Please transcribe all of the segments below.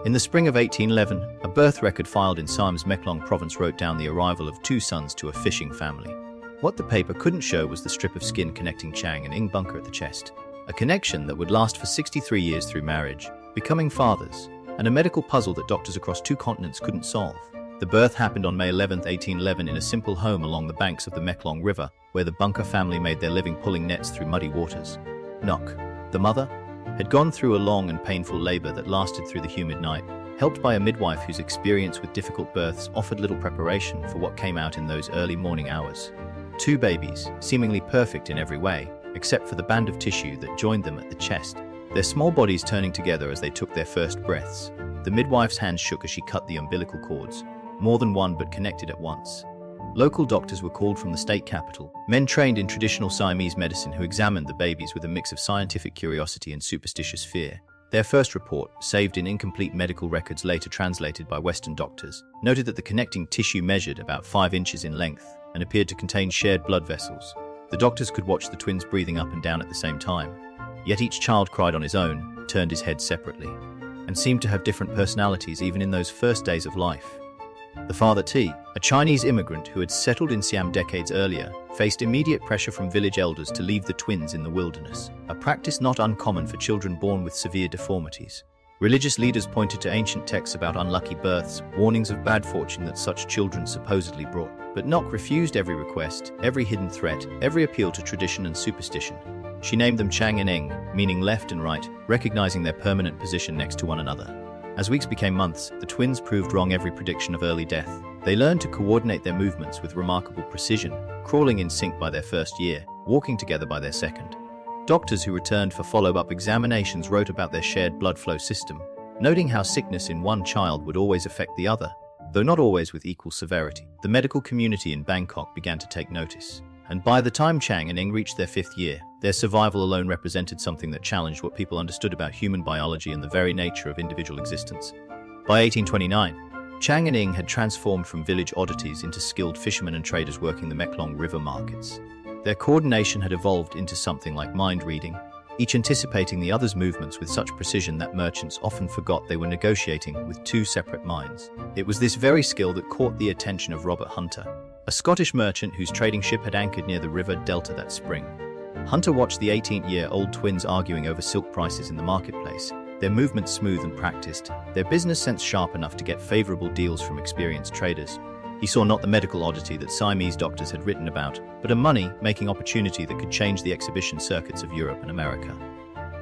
In the spring of 1811, a birth record filed in Siam's Meklong province wrote down the arrival of 2 sons to a fishing family. What the paper couldn't show was the strip of skin connecting Chang and Ing bunker at the chest, a connection that would last for 63 years through marriage, becoming fathers, and a medical puzzle that doctors across 2 continents couldn't solve. The birth happened on May 11, 1811 in a simple home along the banks of the Meklong River, where the Bunker family made their living pulling nets through muddy waters. Nok, the mother, had gone through a long and painful labor that lasted through the humid night, helped by a midwife whose experience with difficult births offered little preparation for what came out in those early morning hours. 2 babies, seemingly perfect in every way, except for the band of tissue that joined them at the chest, their small bodies turning together as they took their first breaths. The midwife's hands shook as she cut the umbilical cords, more than one but connected at once. Local doctors were called from the state capital, men trained in traditional Siamese medicine who examined the babies with a mix of scientific curiosity and superstitious fear. Their first report, saved in incomplete medical records later translated by Western doctors, noted that the connecting tissue measured about 5 inches in length and appeared to contain shared blood vessels. The doctors could watch the twins breathing up and down at the same time. Yet each child cried on his own, turned his head separately, and seemed to have different personalities even in those first days of life. The father T, a Chinese immigrant who had settled in Siam decades earlier, faced immediate pressure from village elders to leave the twins in the wilderness, a practice not uncommon for children born with severe deformities. Religious leaders pointed to ancient texts about unlucky births, warnings of bad fortune that such children supposedly brought. But Nok refused every request, every hidden threat, every appeal to tradition and superstition. She named them Chang and Ing, meaning left and right, recognizing their permanent position next to one another. As weeks became months, the twins proved wrong every prediction of early death. They learned to coordinate their movements with remarkable precision, crawling in sync by their first year, walking together by their second. Doctors who returned for follow-up examinations wrote about their shared blood flow system, noting how sickness in one child would always affect the other, though not always with equal severity. The medical community in Bangkok began to take notice, and by the time Chang and Ing reached their 5th year, their survival alone represented something that challenged what people understood about human biology and the very nature of individual existence. By 1829, Chang and Ing had transformed from village oddities into skilled fishermen and traders working the Meklong River markets. Their coordination had evolved into something like mind reading, each anticipating the other's movements with such precision that merchants often forgot they were negotiating with 2 separate minds. It was this very skill that caught the attention of Robert Hunter, a Scottish merchant whose trading ship had anchored near the river delta that spring. Hunter watched the 18-year-old twins arguing over silk prices in the marketplace, their movements smooth and practiced, their business sense sharp enough to get favorable deals from experienced traders. He saw not the medical oddity that Siamese doctors had written about, but a money-making opportunity that could change the exhibition circuits of Europe and America.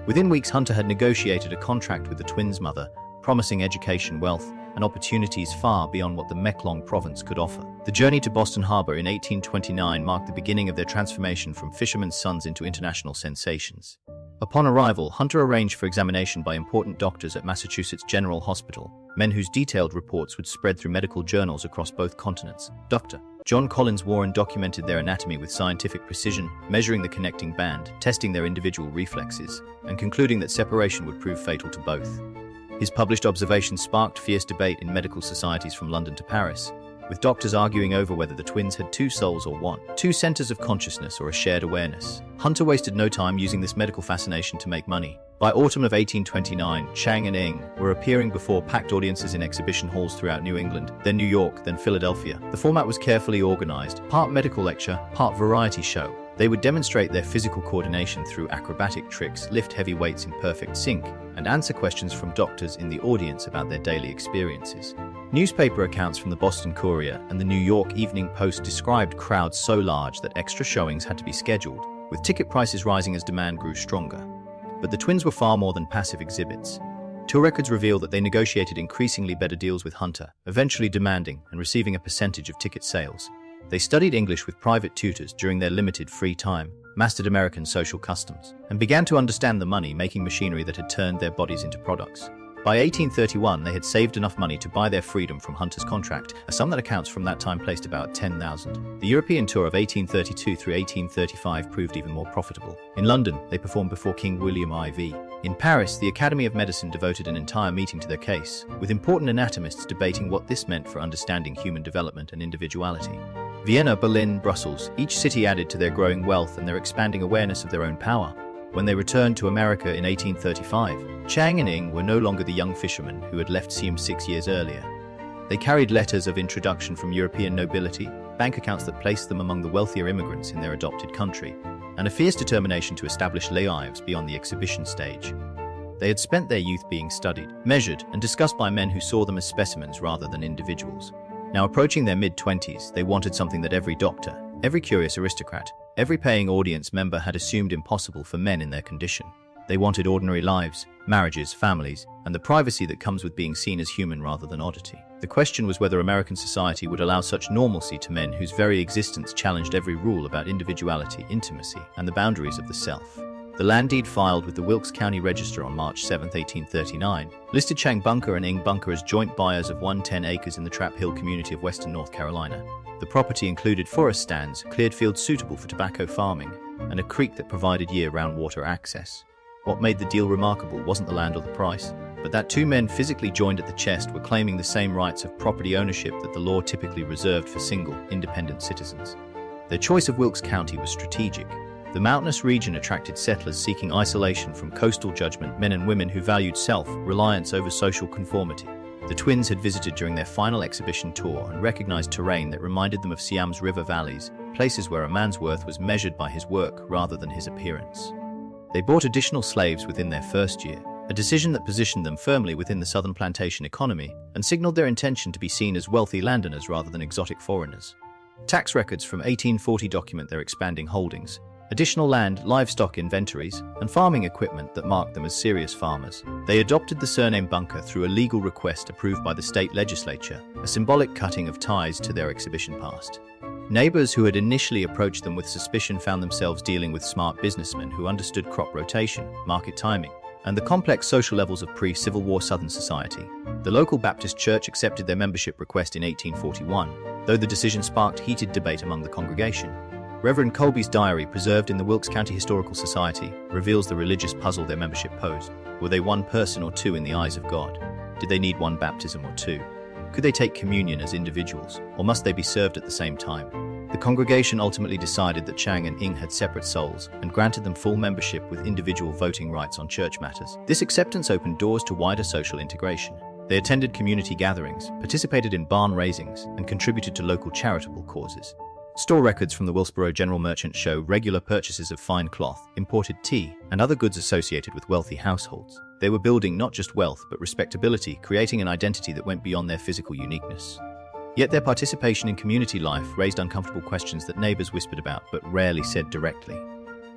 Within weeks, Hunter had negotiated a contract with the twins' mother, promising education, wealth, and opportunities far beyond what the Meklong province could offer. The journey to Boston Harbor in 1829 marked the beginning of their transformation from fishermen's sons into international sensations. Upon arrival, Hunter arranged for examination by important doctors at Massachusetts General Hospital, men whose detailed reports would spread through medical journals across both continents. Dr. John Collins Warren documented their anatomy with scientific precision, measuring the connecting band, testing their individual reflexes, and concluding that separation would prove fatal to both. His published observations sparked fierce debate in medical societies from London to Paris, with doctors arguing over whether the twins had 2 souls or 1, 2 centers of consciousness or a shared awareness. Hunter wasted no time using this medical fascination to make money. By autumn of 1829, Chang and Ing were appearing before packed audiences in exhibition halls throughout New England, then New York, then Philadelphia. The format was carefully organized, part medical lecture, part variety show. They would demonstrate their physical coordination through acrobatic tricks, lift heavy weights in perfect sync, and answer questions from doctors in the audience about their daily experiences. Newspaper accounts from the Boston Courier and the New York Evening Post described crowds so large that extra showings had to be scheduled, with ticket prices rising as demand grew stronger. But the twins were far more than passive exhibits. Tour records reveal that they negotiated increasingly better deals with Hunter, eventually demanding and receiving a percentage of ticket sales. They studied English with private tutors during their limited free time, mastered American social customs, and began to understand the money-making machinery that had turned their bodies into products. By 1831, they had saved enough money to buy their freedom from Hunter's contract, a sum that accounts from that time placed about $10,000. The European tour of 1832 through 1835 proved even more profitable. In London, they performed before King William IV. In Paris, the Academy of Medicine devoted an entire meeting to their case, with important anatomists debating what this meant for understanding human development and individuality. Vienna, Berlin, Brussels, each city added to their growing wealth and their expanding awareness of their own power. When they returned to America in 1835, Chang and Ing were no longer the young fishermen who had left Siam 6 years earlier. They carried letters of introduction from European nobility, bank accounts that placed them among the wealthier immigrants in their adopted country, and a fierce determination to establish lives beyond the exhibition stage. They had spent their youth being studied, measured, and discussed by men who saw them as specimens rather than individuals. Now approaching their mid-20s, they wanted something that every doctor, every curious aristocrat, every paying audience member had assumed impossible for men in their condition. They wanted ordinary lives, marriages, families, and the privacy that comes with being seen as human rather than oddity. The question was whether American society would allow such normalcy to men whose very existence challenged every rule about individuality, intimacy, and the boundaries of the self. The land deed filed with the Wilkes County Register on March 7, 1839, listed Chang Bunker and Ing Bunker as joint buyers of 110 acres in the Trap Hill community of western North Carolina. The property included forest stands, cleared fields suitable for tobacco farming, and a creek that provided year-round water access. What made the deal remarkable wasn't the land or the price, but that two men physically joined at the chest were claiming the same rights of property ownership that the law typically reserved for single, independent citizens. Their choice of Wilkes County was strategic. The mountainous region attracted settlers seeking isolation from coastal judgment, men and women who valued self-reliance over social conformity. The twins had visited during their final exhibition tour and recognized terrain that reminded them of Siam's river valleys, places where a man's worth was measured by his work rather than his appearance. They bought additional slaves within their first year, a decision that positioned them firmly within the southern plantation economy and signaled their intention to be seen as wealthy landowners rather than exotic foreigners. Tax records from 1840 document their expanding holdings, additional land, livestock inventories, and farming equipment that marked them as serious farmers. They adopted the surname Bunker through a legal request approved by the state legislature, a symbolic cutting of ties to their exhibition past. Neighbors who had initially approached them with suspicion found themselves dealing with smart businessmen who understood crop rotation, market timing, and the complex social levels of pre-Civil War Southern society. The local Baptist church accepted their membership request in 1841, though the decision sparked heated debate among the congregation. Reverend Colby's diary, preserved in the Wilkes County Historical Society, reveals the religious puzzle their membership posed. Were they one person or two in the eyes of God? Did they need one baptism or two? Could they take communion as individuals, or must they be served at the same time? The congregation ultimately decided that Chang and Ing had separate souls and granted them full membership with individual voting rights on church matters. This acceptance opened doors to wider social integration. They attended community gatherings, participated in barn raisings, and contributed to local charitable causes. Store records from the Wilkesboro General Merchant show regular purchases of fine cloth, imported tea, and other goods associated with wealthy households. They were building not just wealth but respectability, creating an identity that went beyond their physical uniqueness. Yet their participation in community life raised uncomfortable questions that neighbors whispered about but rarely said directly.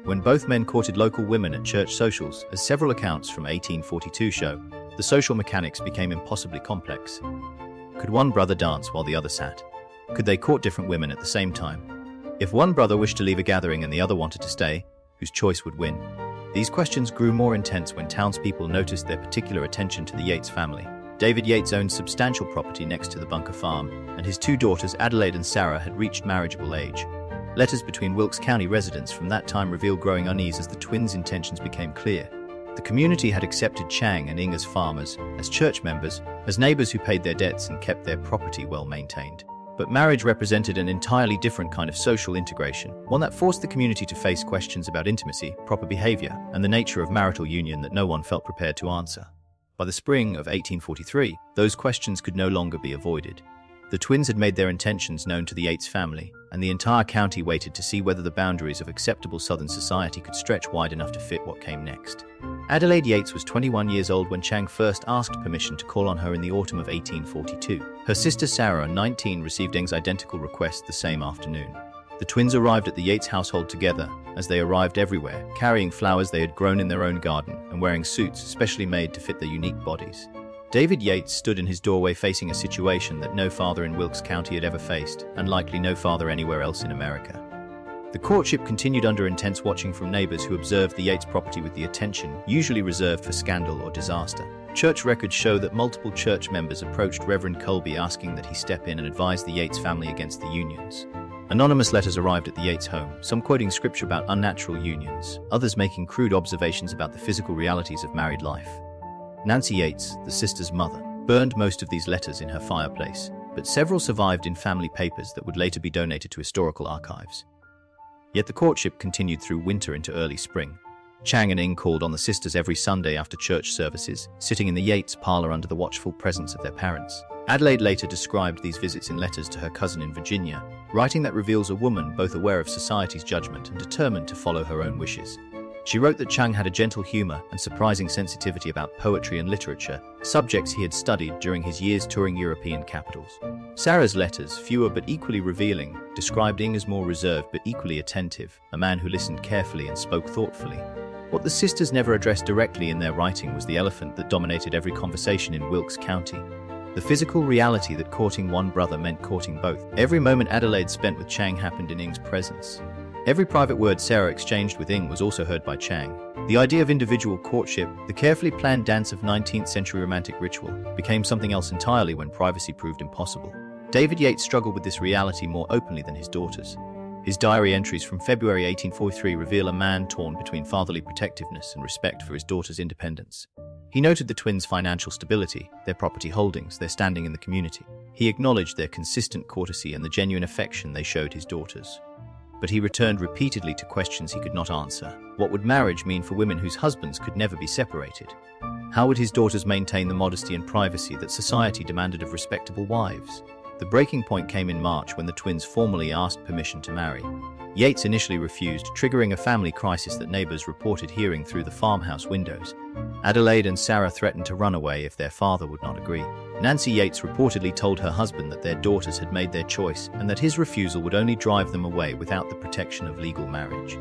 When both men courted local women at church socials, as several accounts from 1842 show, the social mechanics became impossibly complex. Could one brother dance while the other sat? Could they court different women at the same time? If one brother wished to leave a gathering and the other wanted to stay, whose choice would win? These questions grew more intense when townspeople noticed their particular attention to the Yates family. David Yates owned substantial property next to the Bunker farm, and his two daughters, Adelaide and Sarah, had reached marriageable age. Letters between Wilkes County residents from that time revealed growing unease as the twins' intentions became clear. The community had accepted Chang and Ing as farmers, as church members, as neighbors who paid their debts and kept their property well maintained. But marriage represented an entirely different kind of social integration, one that forced the community to face questions about intimacy, proper behavior, and the nature of marital union that no one felt prepared to answer. By the spring of 1843, those questions could no longer be avoided. The twins had made their intentions known to the Yates family, and the entire county waited to see whether the boundaries of acceptable Southern society could stretch wide enough to fit what came next. Adelaide Yates was 21 years old when Chang first asked permission to call on her in the autumn of 1842. Her sister Sarah, 19, received Ing's identical request the same afternoon. The twins arrived at the Yates household together, as they arrived everywhere, carrying flowers they had grown in their own garden and wearing suits specially made to fit their unique bodies. David Yates stood in his doorway facing a situation that no father in Wilkes County had ever faced, and likely no father anywhere else in America. The courtship continued under intense watching from neighbors who observed the Yates property with the attention usually reserved for scandal or disaster. Church records show that multiple church members approached Reverend Colby asking that he step in and advise the Yates family against the unions. Anonymous letters arrived at the Yates home, some quoting scripture about unnatural unions, others making crude observations about the physical realities of married life. Nancy Yates, the sister's mother, burned most of these letters in her fireplace, but several survived in family papers that would later be donated to historical archives. Yet the courtship continued through winter into early spring. Chang and Ing called on the sisters every Sunday after church services, sitting in the Yates parlor under the watchful presence of their parents. Adelaide later described these visits in letters to her cousin in Virginia, writing that reveals a woman both aware of society's judgment and determined to follow her own wishes. She wrote that Chang had a gentle humor and surprising sensitivity about poetry and literature, subjects he had studied during his years touring European capitals. Sarah's letters, fewer but equally revealing, described Ing as more reserved but equally attentive, a man who listened carefully and spoke thoughtfully. What the sisters never addressed directly in their writing was the elephant that dominated every conversation in Wilkes County. The physical reality that courting one brother meant courting both. Every moment Adelaide spent with Chang happened in Ing's presence. Every private word Sarah exchanged with Ing was also heard by Chang. The idea of individual courtship, the carefully planned dance of 19th century romantic ritual, became something else entirely when privacy proved impossible. David Yates struggled with this reality more openly than his daughters. His diary entries from February 1843 reveal a man torn between fatherly protectiveness and respect for his daughter's independence. He noted the twins' financial stability, their property holdings, their standing in the community. He acknowledged their consistent courtesy and the genuine affection they showed his daughters. But he returned repeatedly to questions he could not answer. What would marriage mean for women whose husbands could never be separated? How would his daughters maintain the modesty and privacy that society demanded of respectable wives? The breaking point came in March when the twins formally asked permission to marry. Yates initially refused, triggering a family crisis that neighbors reported hearing through the farmhouse windows. Adelaide and Sarah threatened to run away if their father would not agree. Nancy Yates reportedly told her husband that their daughters had made their choice and that his refusal would only drive them away without the protection of legal marriage.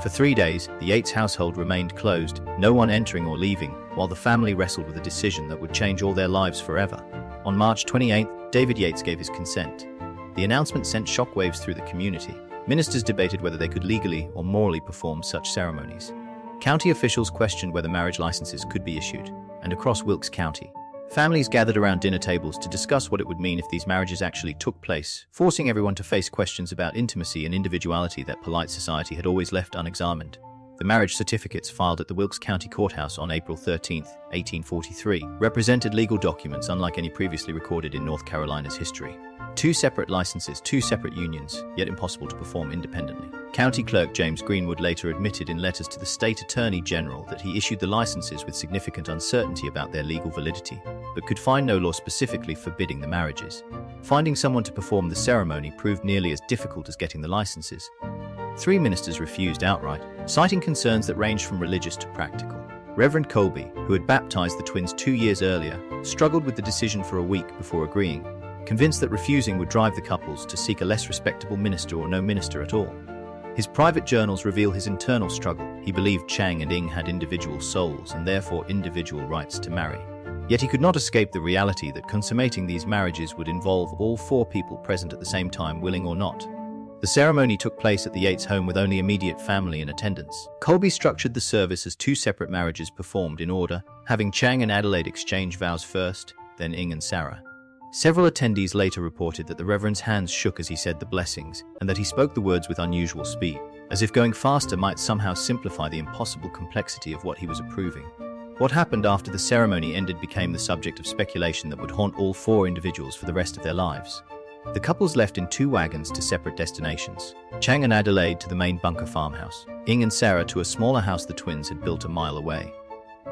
For 3 days, the Yates household remained closed, no one entering or leaving, while the family wrestled with a decision that would change all their lives forever. On March 28, David Yates gave his consent. The announcement sent shockwaves through the community. Ministers debated whether they could legally or morally perform such ceremonies. County officials questioned whether marriage licenses could be issued, and across Wilkes County, families gathered around dinner tables to discuss what it would mean if these marriages actually took place, forcing everyone to face questions about intimacy and individuality that polite society had always left unexamined. The marriage certificates filed at the Wilkes County Courthouse on April 13, 1843, represented legal documents unlike any previously recorded in North Carolina's history. 2 separate licenses, 2 separate unions, yet impossible to perform independently. County Clerk James Greenwood later admitted in letters to the State Attorney General that he issued the licenses with significant uncertainty about their legal validity, but could find no law specifically forbidding the marriages. Finding someone to perform the ceremony proved nearly as difficult as getting the licenses. 3 ministers refused outright, citing concerns that ranged from religious to practical. Reverend Colby, who had baptized the twins 2 years earlier, struggled with the decision for a week before agreeing, convinced that refusing would drive the couples to seek a less respectable minister or no minister at all. His private journals reveal his internal struggle. He believed Chang and Ing had individual souls and therefore individual rights to marry. Yet he could not escape the reality that consummating these marriages would involve all 4 people present at the same time, willing or not. The ceremony took place at the Yates home with only immediate family in attendance. Colby structured the service as 2 separate marriages performed in order, having Chang and Adelaide exchange vows first, then Ing and Sarah. Several attendees later reported that the Reverend's hands shook as he said the blessings, and that he spoke the words with unusual speed, as if going faster might somehow simplify the impossible complexity of what he was approving. What happened after the ceremony ended became the subject of speculation that would haunt all 4 individuals for the rest of their lives. The couples left in 2 wagons to separate destinations, Chang and Adelaide to the main bunker farmhouse, Ing and Sarah to a smaller house the twins had built a mile away.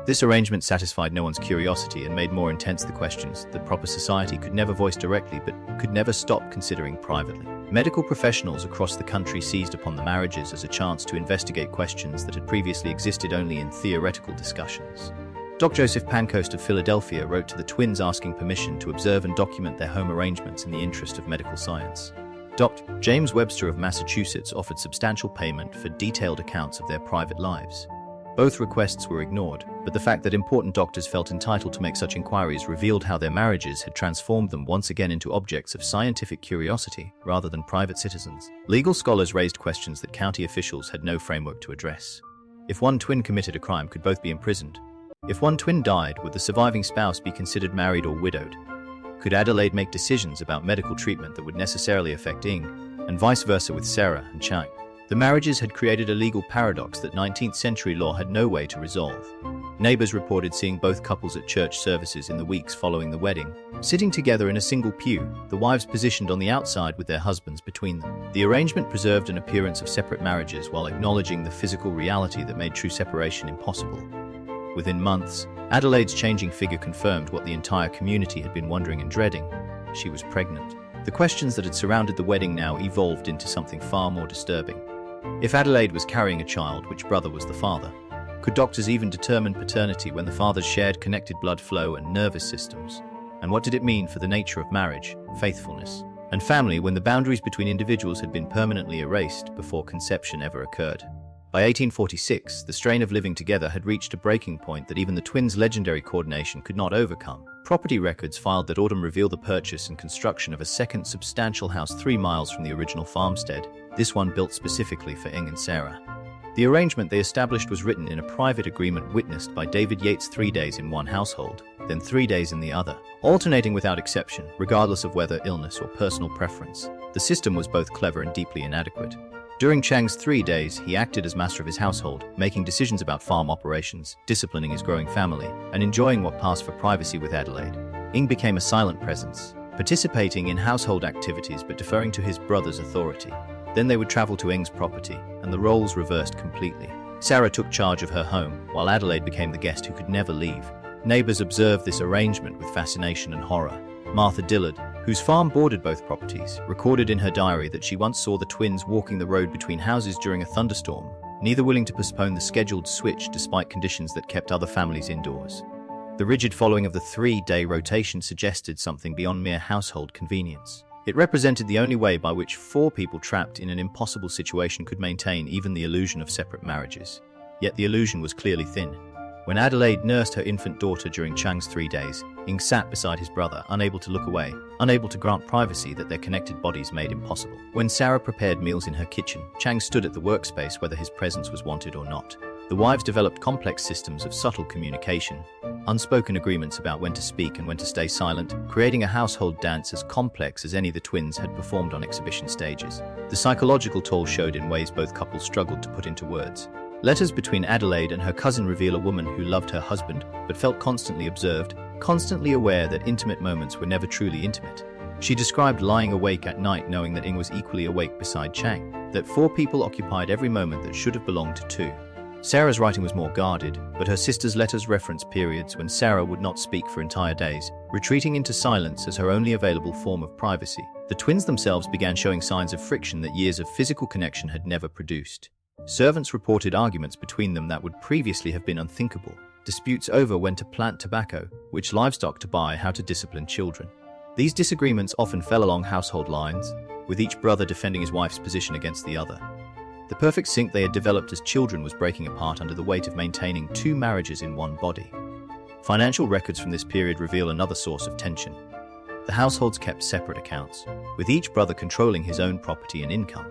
This arrangement satisfied no one's curiosity and made more intense the questions that proper society could never voice directly but could never stop considering privately. Medical professionals across the country seized upon the marriages as a chance to investigate questions that had previously existed only in theoretical discussions. Dr. Joseph Pancoast of Philadelphia wrote to the twins asking permission to observe and document their home arrangements in the interest of medical science. Dr. James Webster of Massachusetts offered substantial payment for detailed accounts of their private lives. Both requests were ignored, but the fact that important doctors felt entitled to make such inquiries revealed how their marriages had transformed them once again into objects of scientific curiosity rather than private citizens. Legal scholars raised questions that county officials had no framework to address. If one twin committed a crime, could both be imprisoned? If one twin died, would the surviving spouse be considered married or widowed? Could Adelaide make decisions about medical treatment that would necessarily affect Ing, and vice versa with Sarah and Chang? The marriages had created a legal paradox that 19th century law had no way to resolve. Neighbors reported seeing both couples at church services in the weeks following the wedding, sitting together in a single pew, the wives positioned on the outside with their husbands between them. The arrangement preserved an appearance of separate marriages while acknowledging the physical reality that made true separation impossible. Within months, Adelaide's changing figure confirmed what the entire community had been wondering and dreading. She was pregnant. The questions that had surrounded the wedding now evolved into something far more disturbing. If Adelaide was carrying a child, which brother was the father? Could doctors even determine paternity when the fathers shared connected blood flow and nervous systems? And what did it mean for the nature of marriage, faithfulness, and family when the boundaries between individuals had been permanently erased before conception ever occurred? By 1846, the strain of living together had reached a breaking point that even the twins' legendary coordination could not overcome. Property records filed that autumn reveal the purchase and construction of a second substantial house 3 miles from the original farmstead, this one built specifically for Ing and Sarah. The arrangement they established was written in a private agreement witnessed by David Yates 3 days in one household, then 3 days in the other, alternating without exception, regardless of whether illness or personal preference. The system was both clever and deeply inadequate. During Chang's 3 days, he acted as master of his household, making decisions about farm operations, disciplining his growing family, and enjoying what passed for privacy with Adelaide. Ing became a silent presence, participating in household activities but deferring to his brother's authority. Then they would travel to Ing's property, and the roles reversed completely. Sarah took charge of her home, while Adelaide became the guest who could never leave. Neighbors observed this arrangement with fascination and horror. Martha Dillard, whose farm bordered both properties, recorded in her diary that she once saw the twins walking the road between houses during a thunderstorm, neither willing to postpone the scheduled switch despite conditions that kept other families indoors. The rigid following of the 3-day rotation suggested something beyond mere household convenience. It represented the only way by which 4 people trapped in an impossible situation could maintain even the illusion of separate marriages. Yet the illusion was clearly thin. When Adelaide nursed her infant daughter during Chang's 3 days, Ing sat beside his brother, unable to look away, unable to grant privacy that their connected bodies made impossible. When Sarah prepared meals in her kitchen, Chang stood at the workspace whether his presence was wanted or not. The wives developed complex systems of subtle communication, unspoken agreements about when to speak and when to stay silent, creating a household dance as complex as any the twins had performed on exhibition stages. The psychological toll showed in ways both couples struggled to put into words. Letters between Adelaide and her cousin reveal a woman who loved her husband but felt constantly observed, constantly aware that intimate moments were never truly intimate. She described lying awake at night knowing that Ing was equally awake beside Chang, that 4 people occupied every moment that should have belonged to 2. Sarah's writing was more guarded, but her sister's letters referenced periods when Sarah would not speak for entire days, retreating into silence as her only available form of privacy. The twins themselves began showing signs of friction that years of physical connection had never produced. Servants reported arguments between them that would previously have been unthinkable. Disputes over when to plant tobacco, which livestock to buy, how to discipline children. These disagreements often fell along household lines, with each brother defending his wife's position against the other. The perfect sync they had developed as children was breaking apart under the weight of maintaining 2 marriages in one body. Financial records from this period reveal another source of tension. The households kept separate accounts, with each brother controlling his own property and income.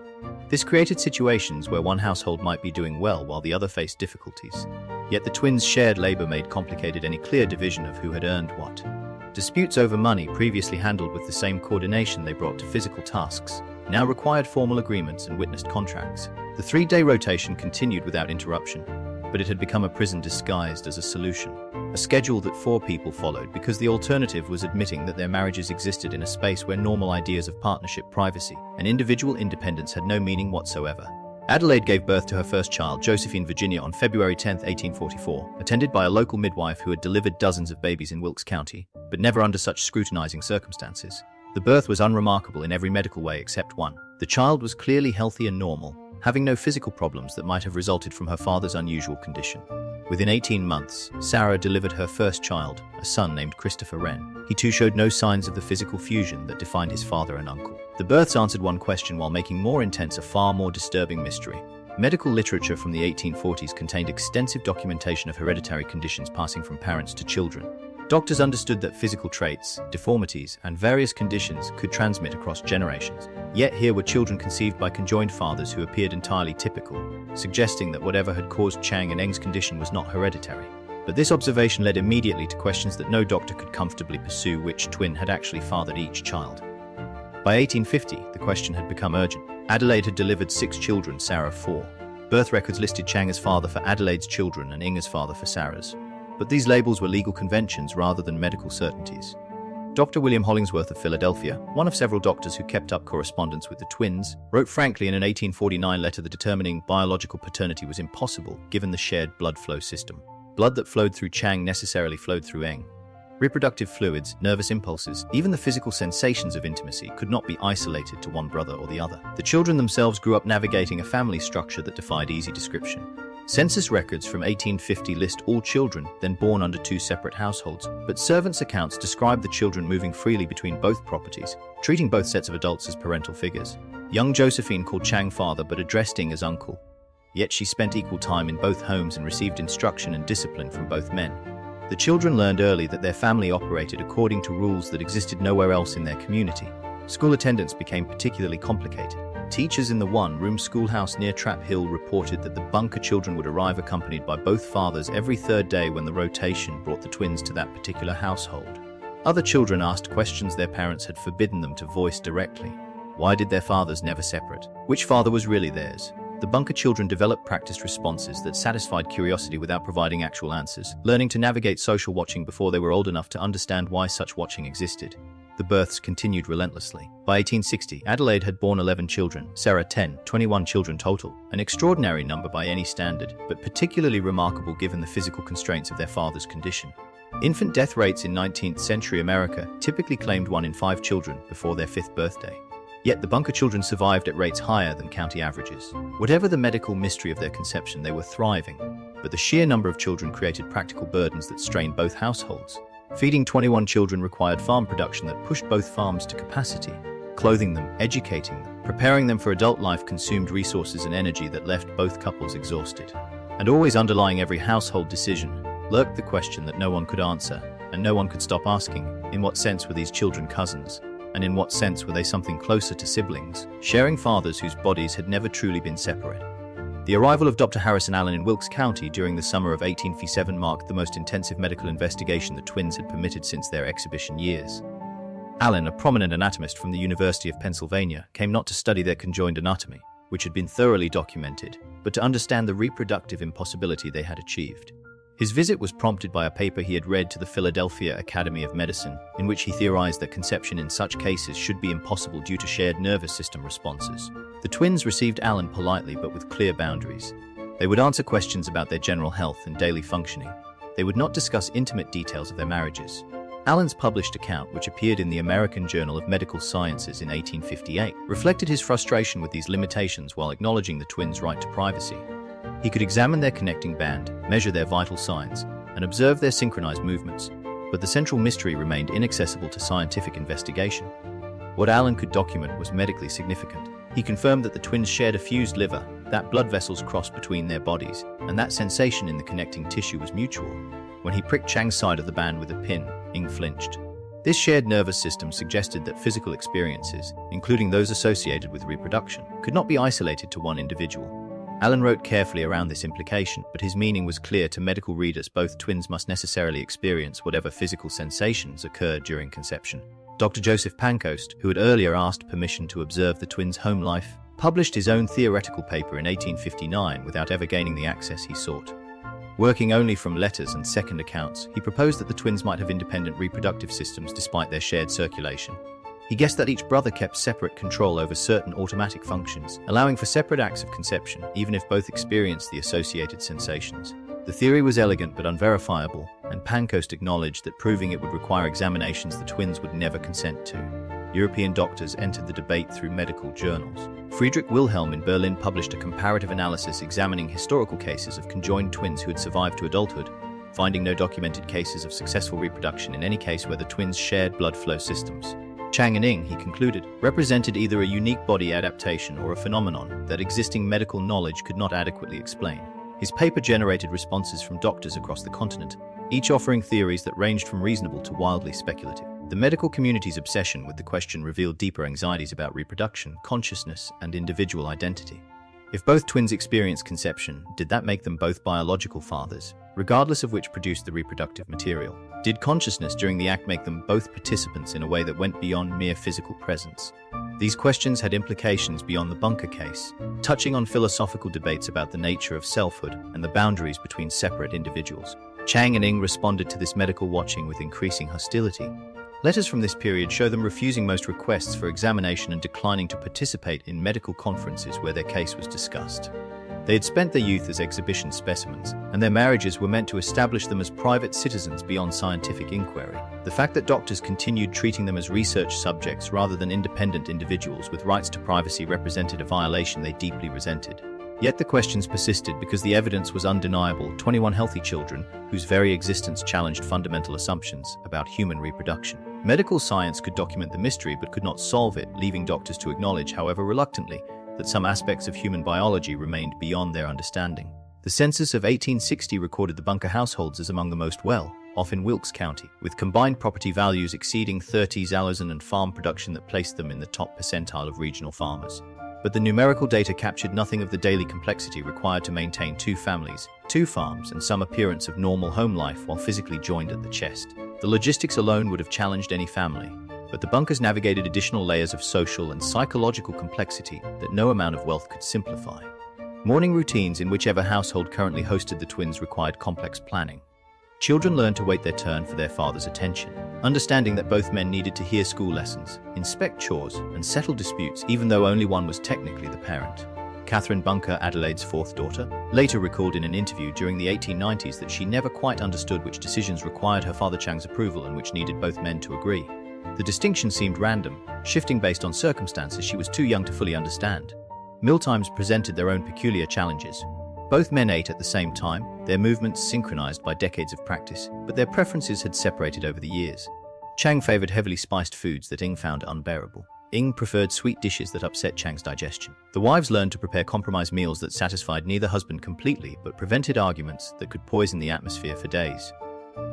This created situations where one household might be doing well while the other faced difficulties. Yet the twins' shared labor made complicated any clear division of who had earned what. Disputes over money, previously handled with the same coordination they brought to physical tasks, now required formal agreements and witnessed contracts. The 3-day rotation continued without interruption, but it had become a prison disguised as a solution. A schedule that 4 people followed because the alternative was admitting that their marriages existed in a space where normal ideas of partnership, privacy, and individual independence had no meaning whatsoever. Adelaide gave birth to her first child, Josephine Virginia, on February 10, 1844, attended by a local midwife who had delivered dozens of babies in Wilkes County, but never under such scrutinizing circumstances. The birth was unremarkable in every medical way except one. The child was clearly healthy and normal, having no physical problems that might have resulted from her father's unusual condition. Within 18 months, Sarah delivered her first child, a son named Christopher Wren. He too showed no signs of the physical fusion that defined his father and uncle. The births answered one question while making more intense a far more disturbing mystery. Medical literature from the 1840s contained extensive documentation of hereditary conditions passing from parents to children. Doctors understood that physical traits, deformities, and various conditions could transmit across generations. Yet here were children conceived by conjoined fathers who appeared entirely typical, suggesting that whatever had caused Chang and Eng's condition was not hereditary. But this observation led immediately to questions that no doctor could comfortably pursue: which twin had actually fathered each child. By 1850, the question had become urgent. Adelaide had delivered 6 children, Sarah 4. Birth records listed Chang as father for Adelaide's children and Ing as father for Sarah's. but these labels were legal conventions rather than medical certainties. Dr. William Hollingsworth of Philadelphia, one of several doctors who kept up correspondence with the twins, wrote frankly in an 1849 letter that determining biological paternity was impossible given the shared blood flow system. Blood that flowed through Chang necessarily flowed through Eng. Reproductive fluids, nervous impulses, even the physical sensations of intimacy could not be isolated to one brother or the other. The children themselves grew up navigating a family structure that defied easy description. Census records from 1850 list all children then born under two separate households, but servants' accounts describe the children moving freely between both properties, treating both sets of adults as parental figures. Young Josephine called Chang father but addressed Ing as uncle. Yet she spent equal time in both homes and received instruction and discipline from both men. The children learned early that their family operated according to rules that existed nowhere else in their community. School attendance became particularly complicated. Teachers in the one-room schoolhouse near Trap Hill reported that the Bunker children would arrive accompanied by both fathers every third day when the rotation brought the twins to that particular household. Other children asked questions their parents had forbidden them to voice directly. Why did their fathers never separate? Which father was really theirs? The Bunker children developed practiced responses that satisfied curiosity without providing actual answers, learning to navigate social watching before they were old enough to understand why such watching existed. The births continued relentlessly. By 1860, Adelaide had borne 11 children, Sarah 10, 21 children total, an extraordinary number by any standard, but particularly remarkable given the physical constraints of their father's condition. Infant death rates in 19th century America typically claimed 1 in 5 children before their 5th birthday. Yet the Bunker children survived at rates higher than county averages. Whatever the medical mystery of their conception, they were thriving, but the sheer number of children created practical burdens that strained both households. Feeding 21 children required farm production that pushed both farms to capacity. Clothing them, educating them, preparing them for adult life consumed resources and energy that left both couples exhausted. And always underlying every household decision lurked the question that no one could answer, and no one could stop asking: in what sense were these children cousins? And in what sense were they something closer to siblings, sharing fathers whose bodies had never truly been separate? The arrival of Dr. Harrison Allen in Wilkes County during the summer of 1857 marked the most intensive medical investigation the twins had permitted since their exhibition years. Allen, a prominent anatomist from the University of Pennsylvania, came not to study their conjoined anatomy, which had been thoroughly documented, but to understand the reproductive impossibility they had achieved. His visit was prompted by a paper he had read to the Philadelphia Academy of Medicine, in which he theorized that conception in such cases should be impossible due to shared nervous system responses. The twins received Allen politely but with clear boundaries. They would answer questions about their general health and daily functioning. They would not discuss intimate details of their marriages. Allen's published account, which appeared in the American Journal of Medical Sciences in 1858, reflected his frustration with these limitations while acknowledging the twins' right to privacy. He could examine their connecting band, measure their vital signs, and observe their synchronized movements, but the central mystery remained inaccessible to scientific investigation. What Allen could document was medically significant. He confirmed that the twins shared a fused liver, that blood vessels crossed between their bodies, and that sensation in the connecting tissue was mutual. When he pricked Chang's side of the band with a pin, Ing flinched. This shared nervous system suggested that physical experiences, including those associated with reproduction, could not be isolated to one individual. Allen wrote carefully around this implication, but his meaning was clear to medical readers. Both twins must necessarily experience whatever physical sensations occurred during conception. Dr. Joseph Pancoast, who had earlier asked permission to observe the twins' home life, published his own theoretical paper in 1859 without ever gaining the access he sought. Working only from letters and second accounts, he proposed that the twins might have independent reproductive systems despite their shared circulation. He guessed that each brother kept separate control over certain automatic functions, allowing for separate acts of conception, even if both experienced the associated sensations. The theory was elegant but unverifiable, and Pancoast acknowledged that proving it would require examinations the twins would never consent to. European doctors entered the debate through medical journals. Friedrich Wilhelm in Berlin published a comparative analysis examining historical cases of conjoined twins who had survived to adulthood, finding no documented cases of successful reproduction in any case where the twins shared blood flow systems. Chang and Ing, he concluded, represented either a unique body adaptation or a phenomenon that existing medical knowledge could not adequately explain. His paper generated responses from doctors across the continent, each offering theories that ranged from reasonable to wildly speculative. The medical community's obsession with the question revealed deeper anxieties about reproduction, consciousness, and individual identity. If both twins experienced conception, did that make them both biological fathers, regardless of which produced the reproductive material? Did consciousness during the act make them both participants in a way that went beyond mere physical presence? These questions had implications beyond the Bunker case, touching on philosophical debates about the nature of selfhood and the boundaries between separate individuals. Chang and Ing responded to this medical watching with increasing hostility. Letters from this period show them refusing most requests for examination and declining to participate in medical conferences where their case was discussed. They had spent their youth as exhibition specimens, and their marriages were meant to establish them as private citizens beyond scientific inquiry. The fact that doctors continued treating them as research subjects rather than independent individuals with rights to privacy represented a violation they deeply resented. Yet the questions persisted because the evidence was undeniable: 21 healthy children whose very existence challenged fundamental assumptions about human reproduction. Medical science could document the mystery but could not solve it, leaving doctors to acknowledge, however reluctantly, that some aspects of human biology remained beyond their understanding. The census of 1860 recorded the Bunker households as among the most well-off in Wilkes County, with combined property values exceeding 30 Zalazan and farm production that placed them in the top percentile of regional farmers. But the numerical data captured nothing of the daily complexity required to maintain 2 families, 2 farms, and some appearance of normal home life while physically joined at the chest. The logistics alone would have challenged any family, but the Bunkers navigated additional layers of social and psychological complexity that no amount of wealth could simplify. Morning routines in whichever household currently hosted the twins required complex planning. Children learned to wait their turn for their father's attention, understanding that both men needed to hear school lessons, inspect chores, and settle disputes even though only one was technically the parent. Catherine Bunker, Adelaide's 4th daughter, later recalled in an interview during the 1890s that she never quite understood which decisions required her father Chang's approval and which needed both men to agree. The distinction seemed random, shifting based on circumstances she was too young to fully understand. Mealtimes presented their own peculiar challenges. Both men ate at the same time, their movements synchronized by decades of practice, but their preferences had separated over the years. Chang favored heavily spiced foods that Ing found unbearable. Ing preferred sweet dishes that upset Chang's digestion. The wives learned to prepare compromise meals that satisfied neither husband completely but prevented arguments that could poison the atmosphere for days.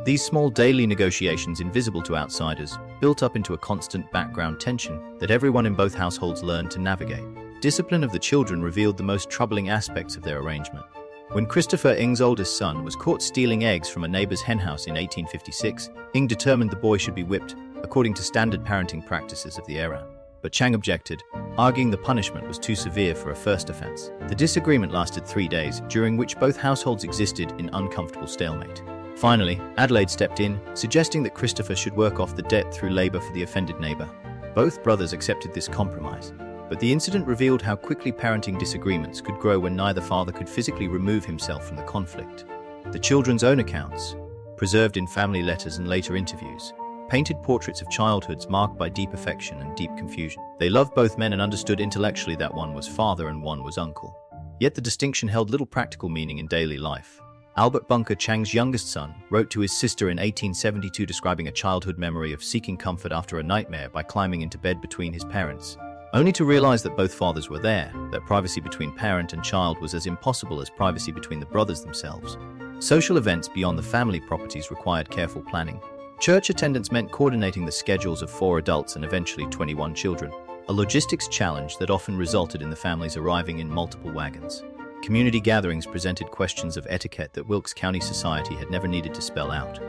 These small daily negotiations, invisible to outsiders, built up into a constant background tension that everyone in both households learned to navigate. Discipline of the children revealed the most troubling aspects of their arrangement. When Christopher, Ing's oldest son, was caught stealing eggs from a neighbor's henhouse in 1856, Ing determined the boy should be whipped, according to standard parenting practices of the era. But Chang objected, arguing the punishment was too severe for a first offense. The disagreement lasted 3 days, during which both households existed in uncomfortable stalemate. Finally, Adelaide stepped in, suggesting that Christopher should work off the debt through labor for the offended neighbor. Both brothers accepted this compromise. But the incident revealed how quickly parenting disagreements could grow when neither father could physically remove himself from the conflict. The children's own accounts, preserved in family letters and later interviews, painted portraits of childhoods marked by deep affection and deep confusion. They loved both men and understood intellectually that one was father and one was uncle. Yet the distinction held little practical meaning in daily life. Albert Bunker, Chang's youngest son, wrote to his sister in 1872 describing a childhood memory of seeking comfort after a nightmare by climbing into bed between his parents, only to realize that both fathers were there, that privacy between parent and child was as impossible as privacy between the brothers themselves. Social events beyond the family properties required careful planning. Church attendance meant coordinating the schedules of 4 adults and eventually 21 children, a logistics challenge that often resulted in the families arriving in multiple wagons. Community gatherings presented questions of etiquette that Wilkes County society had never needed to spell out.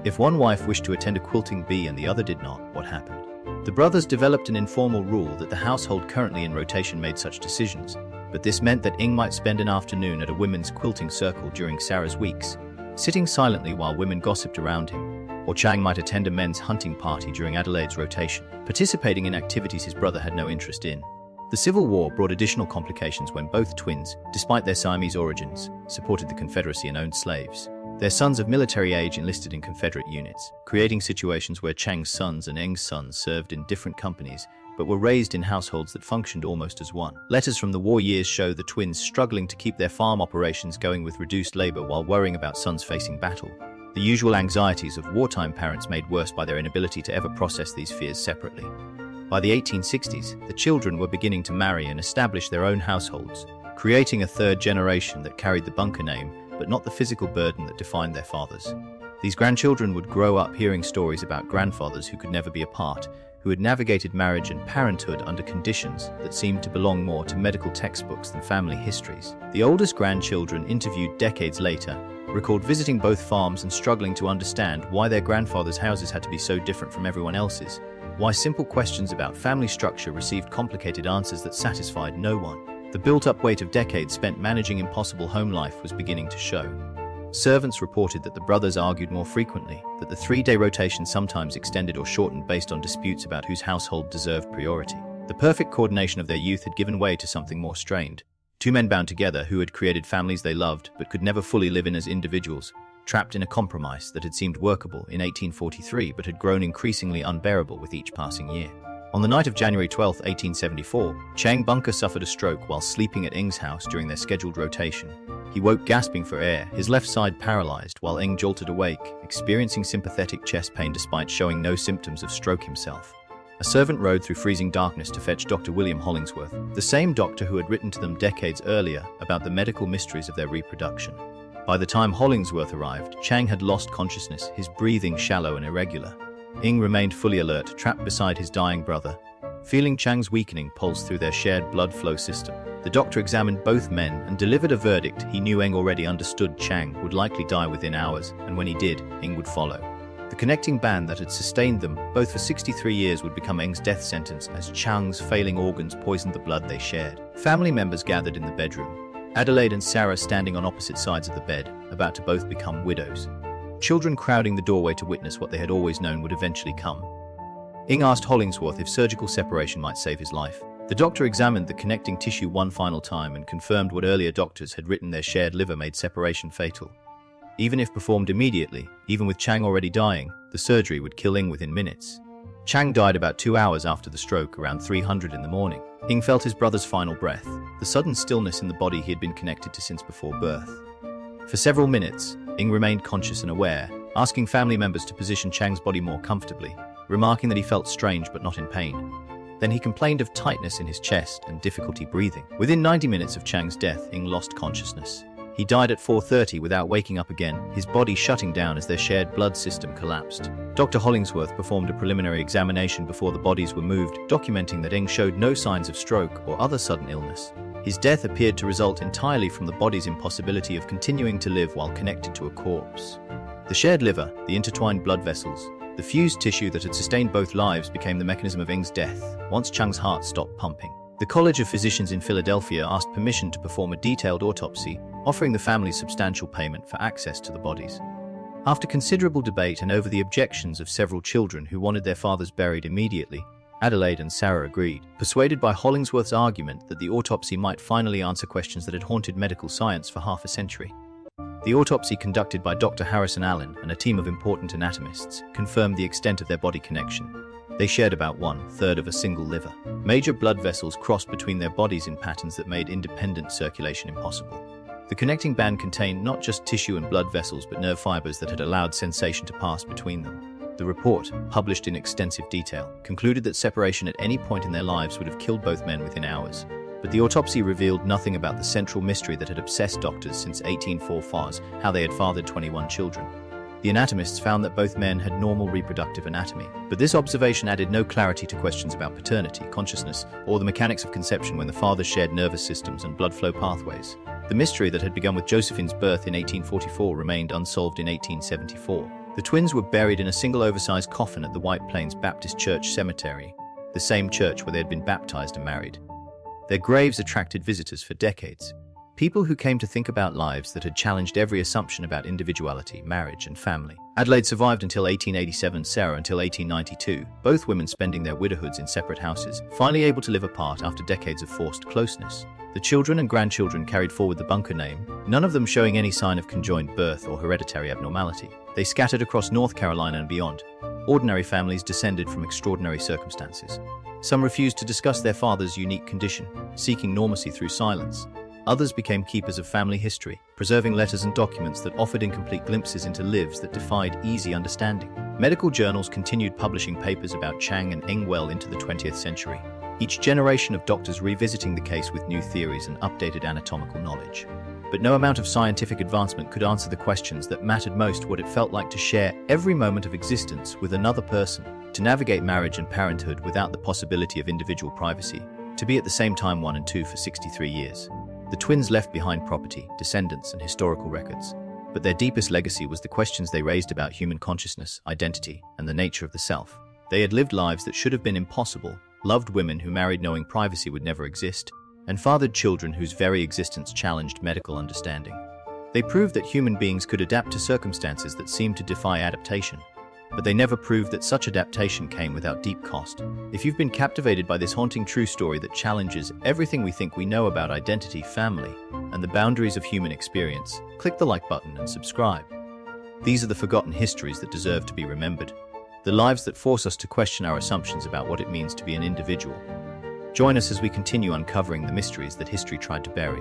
If one wife wished to attend a quilting bee and the other did not, what happened? The brothers developed an informal rule that the household currently in rotation made such decisions, but this meant that Ing might spend an afternoon at a women's quilting circle during Sarah's weeks, sitting silently while women gossiped around him, or Chang might attend a men's hunting party during Adelaide's rotation, participating in activities his brother had no interest in. The Civil War brought additional complications when both twins, despite their Siamese origins, supported the Confederacy and owned slaves. Their sons of military age enlisted in Confederate units, creating situations where Chang's sons and Ing's sons served in different companies, but were raised in households that functioned almost as one. Letters from the war years show the twins struggling to keep their farm operations going with reduced labor while worrying about sons facing battle. The usual anxieties of wartime parents made worse by their inability to ever process these fears separately. By the 1860s, the children were beginning to marry and establish their own households, creating a third generation that carried the Bunker name, but not the physical burden that defined their fathers. These grandchildren would grow up hearing stories about grandfathers who could never be apart, who had navigated marriage and parenthood under conditions that seemed to belong more to medical textbooks than family histories. The oldest grandchildren, interviewed decades later, recalled visiting both farms and struggling to understand why their grandfathers' houses had to be so different from everyone else's, why simple questions about family structure received complicated answers that satisfied no one. The built-up weight of decades spent managing impossible home life was beginning to show. Servants reported that the brothers argued more frequently, that the 3-day rotation sometimes extended or shortened based on disputes about whose household deserved priority. The perfect coordination of their youth had given way to something more strained. Two men bound together who had created families they loved but could never fully live in as individuals, trapped in a compromise that had seemed workable in 1843 but had grown increasingly unbearable with each passing year. On the night of January 12, 1874, Chang Bunker suffered a stroke while sleeping at Ng's house during their scheduled rotation. He woke gasping for air, his left side paralyzed, while Ng jolted awake, experiencing sympathetic chest pain despite showing no symptoms of stroke himself. A servant rode through freezing darkness to fetch Dr. William Hollingsworth, the same doctor who had written to them decades earlier about the medical mysteries of their reproduction. By the time Hollingsworth arrived, Chang had lost consciousness, his breathing shallow and irregular. Ng remained fully alert, trapped beside his dying brother. Feeling Chang's weakening pulse through their shared blood flow system, the doctor examined both men and delivered a verdict he knew Ng already understood. Chang would likely die within hours, and when he did, Ng would follow. The connecting band that had sustained them, both for 63 years, would become Ng's death sentence as Chang's failing organs poisoned the blood they shared. Family members gathered in the bedroom, Adelaide and Sarah standing on opposite sides of the bed, about to both become widows. Children crowding the doorway to witness what they had always known would eventually come. Ng asked Hollingsworth if surgical separation might save his life. The doctor examined the connecting tissue one final time and confirmed what earlier doctors had written: their shared liver made separation fatal. Even if performed immediately, even with Chang already dying, the surgery would kill Ng within minutes. Chang died about 2 hours after the stroke, around 300 in the morning. Ng felt his brother's final breath, the sudden stillness in the body he had been connected to since before birth. For several minutes, Ng remained conscious and aware, asking family members to position Chang's body more comfortably, remarking that he felt strange but not in pain. Then he complained of tightness in his chest and difficulty breathing. Within 90 minutes of Chang's death, Ng lost consciousness. He died at 4:30 without waking up again, his body shutting down as their shared blood system collapsed. Dr. Hollingsworth performed a preliminary examination before the bodies were moved, documenting that Ng showed no signs of stroke or other sudden illness. His death appeared to result entirely from the body's impossibility of continuing to live while connected to a corpse. The shared liver, the intertwined blood vessels, the fused tissue that had sustained both lives became the mechanism of Ng's death, once Chang's heart stopped pumping. The College of Physicians in Philadelphia asked permission to perform a detailed autopsy, offering the family substantial payment for access to the bodies. After considerable debate and over the objections of several children who wanted their fathers buried immediately, Adelaide and Sarah agreed, persuaded by Hollingsworth's argument that the autopsy might finally answer questions that had haunted medical science for half a century. The autopsy, conducted by Dr. Harrison Allen and a team of important anatomists, confirmed the extent of their body connection. They shared about 1/3 of a single liver. Major blood vessels crossed between their bodies in patterns that made independent circulation impossible. The connecting band contained not just tissue and blood vessels but nerve fibers that had allowed sensation to pass between them. The report, published in extensive detail, concluded that separation at any point in their lives would have killed both men within hours. But the autopsy revealed nothing about the central mystery that had obsessed doctors since 1844, how they had fathered 21 children. The anatomists found that both men had normal reproductive anatomy, but this observation added no clarity to questions about paternity, consciousness, or the mechanics of conception when the fathers shared nervous systems and blood flow pathways. The mystery that had begun with Josephine's birth in 1844 remained unsolved in 1874. The twins were buried in a single oversized coffin at the White Plains Baptist Church Cemetery, the same church where they had been baptized and married. Their graves attracted visitors for decades. People who came to think about lives that had challenged every assumption about individuality, marriage, and family. Adelaide survived until 1887, Sarah until 1892, both women spending their widowhoods in separate houses, finally able to live apart after decades of forced closeness. The children and grandchildren carried forward the Bunker name, none of them showing any sign of conjoined birth or hereditary abnormality. They scattered across North Carolina and beyond. Ordinary families descended from extraordinary circumstances. Some refused to discuss their father's unique condition, seeking normalcy through silence. Others became keepers of family history, preserving letters and documents that offered incomplete glimpses into lives that defied easy understanding. Medical journals continued publishing papers about Chang and Ng well into the 20th century, each generation of doctors revisiting the case with new theories and updated anatomical knowledge. But no amount of scientific advancement could answer the questions that mattered most: what it felt like to share every moment of existence with another person, to navigate marriage and parenthood without the possibility of individual privacy, to be at the same time one and two for 63 years. The twins left behind property, descendants, and historical records. But their deepest legacy was the questions they raised about human consciousness, identity, and the nature of the self. They had lived lives that should have been impossible, loved women who married knowing privacy would never exist, and fathered children whose very existence challenged medical understanding. They proved that human beings could adapt to circumstances that seemed to defy adaptation. But they never proved that such adaptation came without deep cost. If you've been captivated by this haunting true story that challenges everything we think we know about identity, family, and the boundaries of human experience, click the like button and subscribe. These are the forgotten histories that deserve to be remembered, the lives that force us to question our assumptions about what it means to be an individual. Join us as we continue uncovering the mysteries that history tried to bury.